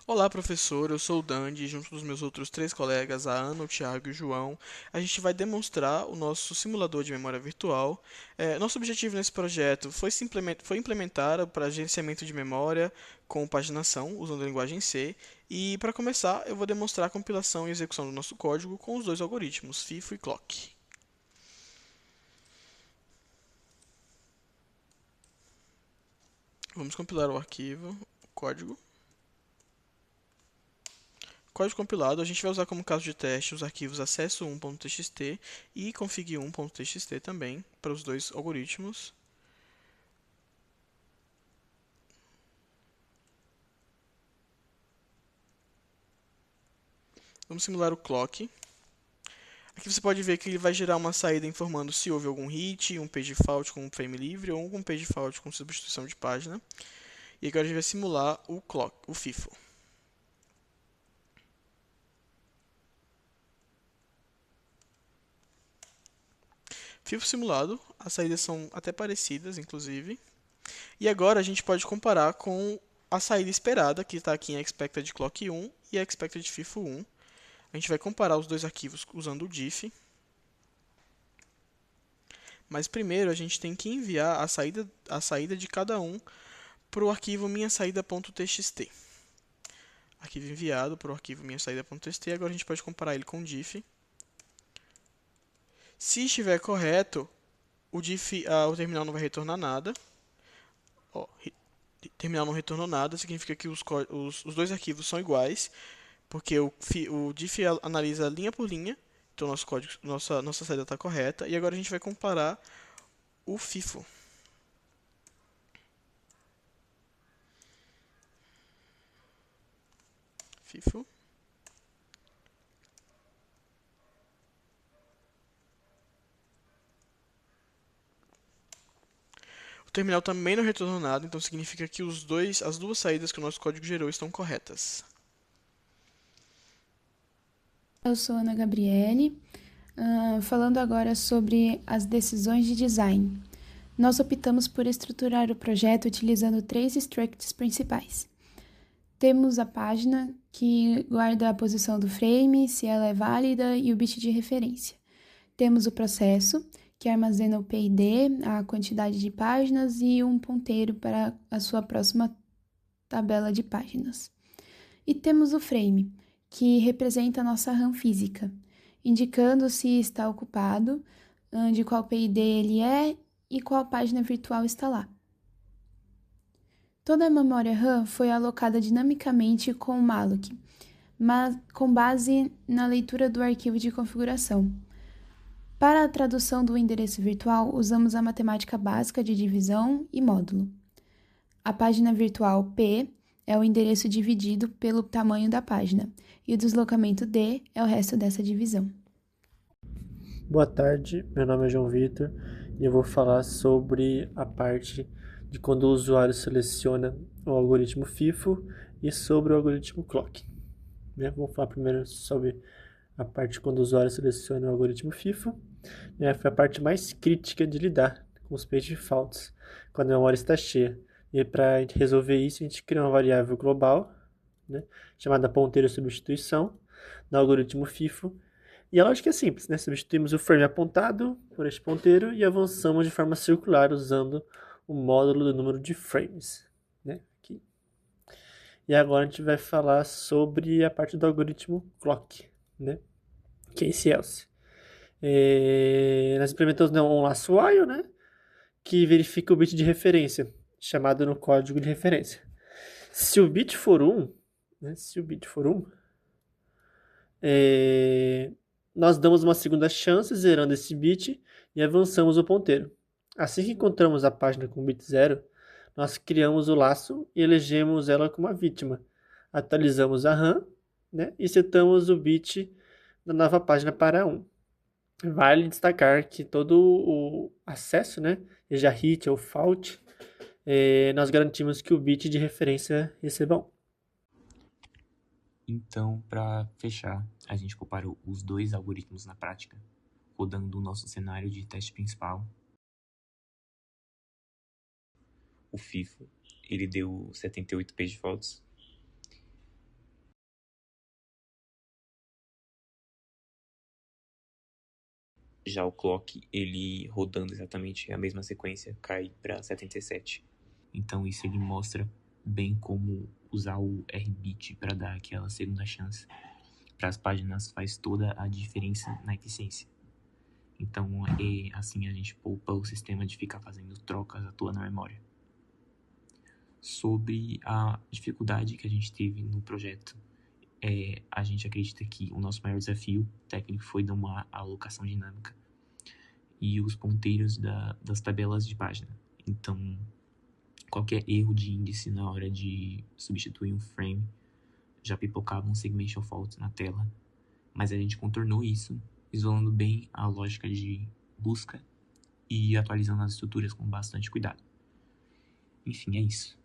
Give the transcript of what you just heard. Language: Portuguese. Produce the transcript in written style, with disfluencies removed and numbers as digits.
Olá, professor. Eu sou o Dandy, junto dos meus outros três colegas, a Ana, o Thiago e o João. A gente vai demonstrar o nosso simulador de memória virtual. Nosso objetivo nesse projeto foi implementar para gerenciamento de memória com paginação, usando a linguagem C. E, para começar, eu vou demonstrar a compilação e execução do nosso código com os dois algoritmos, FIFO e clock. Vamos compilar o arquivo, o código. Código compilado, a gente vai usar como caso de teste os arquivos acesso1.txt e config1.txt também, para os dois algoritmos. Vamos simular o clock. Aqui você pode ver que ele vai gerar uma saída informando se houve algum hit, um page fault com um frame livre ou algum page fault com substituição de página. E agora a gente vai simular o clock, o FIFO. FIFO simulado, as saídas são até parecidas, inclusive. E agora a gente pode comparar com a saída esperada, que está aqui em expected clock 1 e expected FIFO 1. A gente vai comparar os dois arquivos usando o diff. Mas primeiro a gente tem que enviar a saída de cada um para o arquivo minhasaída.txt. Arquivo enviado para o arquivo minhasaída.txt. Agora a gente pode comparar ele com o diff. Se estiver correto, o terminal não vai retornar nada. Ó, terminal não retornou nada, significa que os dois arquivos são iguais, porque o diff analisa linha por linha. Então nossa saída está correta. E agora a gente vai comparar o FIFO. FIFO. O terminal também não retornou nada, então significa que as duas saídas que o nosso código gerou estão corretas. Eu sou Ana Gabriele, falando agora sobre as decisões de design. Nós optamos por estruturar o projeto utilizando três structs principais. Temos a página, que guarda a posição do frame, se ela é válida e o bit de referência. Temos o processo, que armazena o PID, a quantidade de páginas e um ponteiro para a sua próxima tabela de páginas. E temos o frame, que representa a nossa RAM física, indicando se está ocupado, de qual PID ele é e qual página virtual está lá. Toda a memória RAM foi alocada dinamicamente com o malloc, mas com base na leitura do arquivo de configuração. Para a tradução do endereço virtual, usamos a matemática básica de divisão e módulo. A página virtual P é o endereço dividido pelo tamanho da página, e o deslocamento D é o resto dessa divisão. Boa tarde, meu nome é João Vitor e eu vou falar sobre a parte de quando o usuário seleciona o algoritmo FIFO e sobre o algoritmo Clock. Vou falar primeiro sobre a parte quando o usuário seleciona o algoritmo FIFO. Foi a parte mais crítica de lidar com os page faults quando a memória está cheia. E para resolver isso, a gente cria uma variável global, chamada ponteiro substituição, no algoritmo FIFO. E a lógica é simples, Substituímos o frame apontado por este ponteiro e avançamos de forma circular usando o módulo do número de frames, Aqui. E agora a gente vai falar sobre a parte do algoritmo clock, Que é esse else. Nós implementamos um laço while, Que verifica o bit de referência, chamado no código de referência. Se o bit for 1, nós damos uma segunda chance zerando esse bit e avançamos o ponteiro. Assim que encontramos a página com bit 0, nós criamos o laço e elegemos ela como a vítima. Atualizamos a RAM, e setamos o bit da nova página para 1. Vale destacar que todo o acesso, seja hit ou fault, nós garantimos que o bit de referência receba 1. Então, para fechar, a gente comparou os dois algoritmos na prática, rodando o nosso cenário de teste principal. O FIFO, ele deu 78 page faults, Já o clock, ele rodando exatamente a mesma sequência, cai para 77. Então isso ele mostra bem como usar o RBit para dar aquela segunda chance para as páginas faz toda a diferença na eficiência. Então, assim a gente poupa o sistema de ficar fazendo trocas à toa na memória. Sobre a dificuldade que a gente teve no projeto, a gente acredita que o nosso maior desafio técnico foi dar uma alocação dinâmica e os ponteiros das tabelas de página. Então, qualquer erro de índice na hora de substituir um frame já pipocava um segmentation fault na tela, mas a gente contornou isso, isolando bem a lógica de busca e atualizando as estruturas com bastante cuidado. Enfim, é isso.